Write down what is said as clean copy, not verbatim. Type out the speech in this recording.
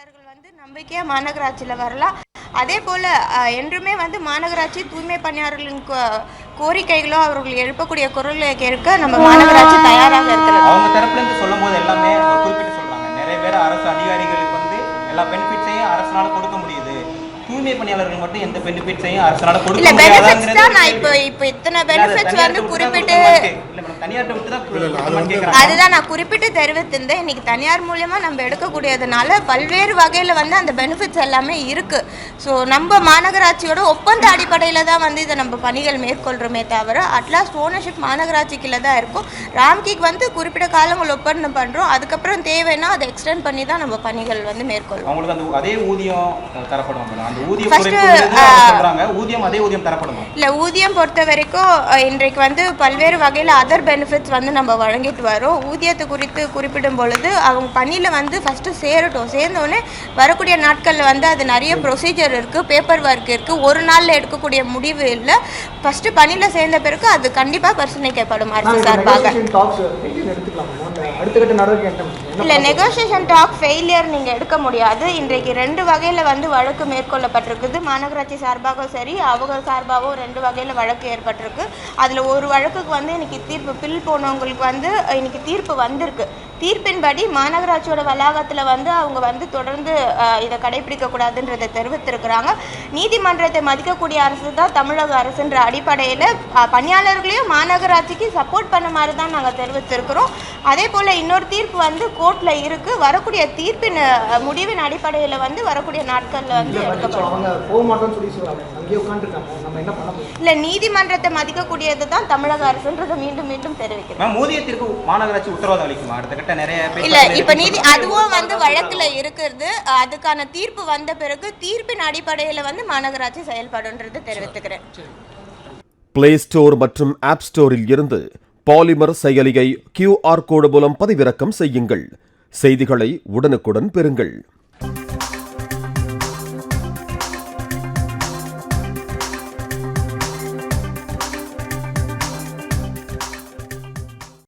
பணியாளர்கள் வந்து நம்பிக்கையாக மாநகராட்சியில் வரலாம். அதே போல் என்றுமே வந்து மாநகராட்சி தூய்மை பணியாளர்களின் கோரிக்கைகளோ அவர்கள் எழுப்பக்கூடிய குரலை கேட்க நம்ம மாநகராட்சி தயாராக இருக்கிறது. அவங்க தரப்புலேருந்து சொல்லும் போது எல்லாமே குறிப்பிட்டு சொல்கிறாங்க. நிறைய பேர் அரசு அதிகாரிகளுக்கு வந்து எல்லா பெனிஃபிட்ஸையும் அரசால கொடுக்க முடியுது, தூய்மை பணியாளர்கள் மட்டும் எந்த பெனிஃபிட்ஸையும் அரசால கொடுக்க முடியாது. பெனிஃபிட்ஸ் தான் நான் இப்போ இத்தனை பெனிஃபிட்ஸ் வந்து குறிப்பிட்டு அதுதான் நான் குறிப்பிட்டு தெரிவித்திருந்தேன். இன்னைக்கு தனியார் மூலியமா நம்ம எடுக்கக்கூடியதுனால பல்வேறு வகையில் வந்து அந்த பெனிஃபிட்ஸ் எல்லாமே இருக்கு. ஸோ நம்ம மாநகராட்சியோட ஒப்பந்த அடிப்படையில் தான் வந்து இதை நம்ம பணிகள் மேற்கொள்கிறோமே தவிர அட்லாஸ்ட் ஓனர்ஷிப் மாநகராட்சிக்குள்ள தான் இருக்கும். ராம்கிக்கு வந்து குறிப்பிட்ட காலங்கள் ஒப்பந்தம் பண்ணுறோம், அதுக்கப்புறம் தேவைன்னா அதை எக்ஸ்டெண்ட் பண்ணி தான் நம்ம பணிகள் வந்து மேற்கொள்ளும். அவங்களுக்கு அந்த அதே ஊதியம் தரப்படும். இல்லை, ஊதியம் பொறுத்த வரைக்கும் இன்றைக்கு வந்து பல்வேறு வகையில் அதர் பெனிஃபிட்ஸ் வந்து நம்ம வழங்கிட்டு வரோம். ஊதியத்தை குறித்து குறிப்பிடும் பொழுது அவங்க பணியில் வந்து ஃபஸ்ட்டு சேரட்டும், சேர்ந்தோடனே வரக்கூடிய நாட்களில் வந்து அது நிறைய ப்ரொசீஜர் இருக்குது, பேப்பர் ஒர்க் இருக்குது, ஒரு நாளில் எடுக்கக்கூடிய முடிவு இல்லை. ஃபஸ்ட்டு பணியில் சேர்ந்த பிறகு அது கண்டிப்பாக பரிசீலிக்கப்படும் அரசு சார்பாக. இல்லை, நெகோசியேஷன் டாக் ஃபெயிலியர் நீங்கள் எடுக்க முடியாது. இன்றைக்கு 2 வகையில் வந்து வழக்கு மேற்கொள்ளப்பட்டிருக்குது. மாநகராட்சி சார்பாகவும் சரி அவங்க சார்பாகவும் 2 வகையில் வழக்கு ஏற்பட்டிருக்கு. அதில் ஒரு வழக்குக்கு வந்து இன்னைக்கு தீர்ப்பு பில் போனவங்களுக்கு வந்து இன்னைக்கு தீர்ப்பு வந்திருக்கு. தீர்ப்பின்படி மாநகராட்சியோட வளாகத்தில் வந்து அவங்க வந்து தொடர்ந்து இதை கடைபிடிக்கக்கூடாதுன்றதை தெரிவித்திருக்கிறாங்க. நீதிமன்றத்தை மதிக்கக்கூடிய அரசு தான் தமிழக அரசுன்ற அடிப்படையில் பணியாளர்களையும் மாநகராட்சிக்கு சப்போர்ட் பண்ண மாதிரி தான் நாங்கள் தெரிவித்திருக்கிறோம். அதே போல் இன்னொரு தீர்ப்பு வந்து கோர்ட்டில் இருக்குது. வரக்கூடிய தீர்ப்பின் முடிவின் அடிப்படையில் வந்து வரக்கூடிய நாட்களில் வந்து இல்லை, நீதிமன்றத்தை மதிக்கக்கூடியது தான் தமிழக அரசுன்றதை மீண்டும் மீண்டும் தெரிவிக்கிறேன். ஊதியத்திற்கு மாநகராட்சி உத்தரவாதம் அளிக்குமா? அடுத்த கட்ட நிறைய இல்ல, இப்ப நீதி அதுவும் வந்து வழக்குல இருக்கிறது. அதுக்கான தீர்ப்பு வந்த பிறகு தீர்ப்பின் அடிப்படையில் வந்து மாநகராட்சி செயல்படுன்றது தெரிவித்துக்கிறேன். பிளே ஸ்டோர் மற்றும் ஆப் ஸ்டோரில் இருந்து பாலிமர் செயலியை QR கோடு மூலம் பதிவிறக்கம் செய்யுங்கள். செய்திகளை உடனுக்குடன் பெறுங்கள்.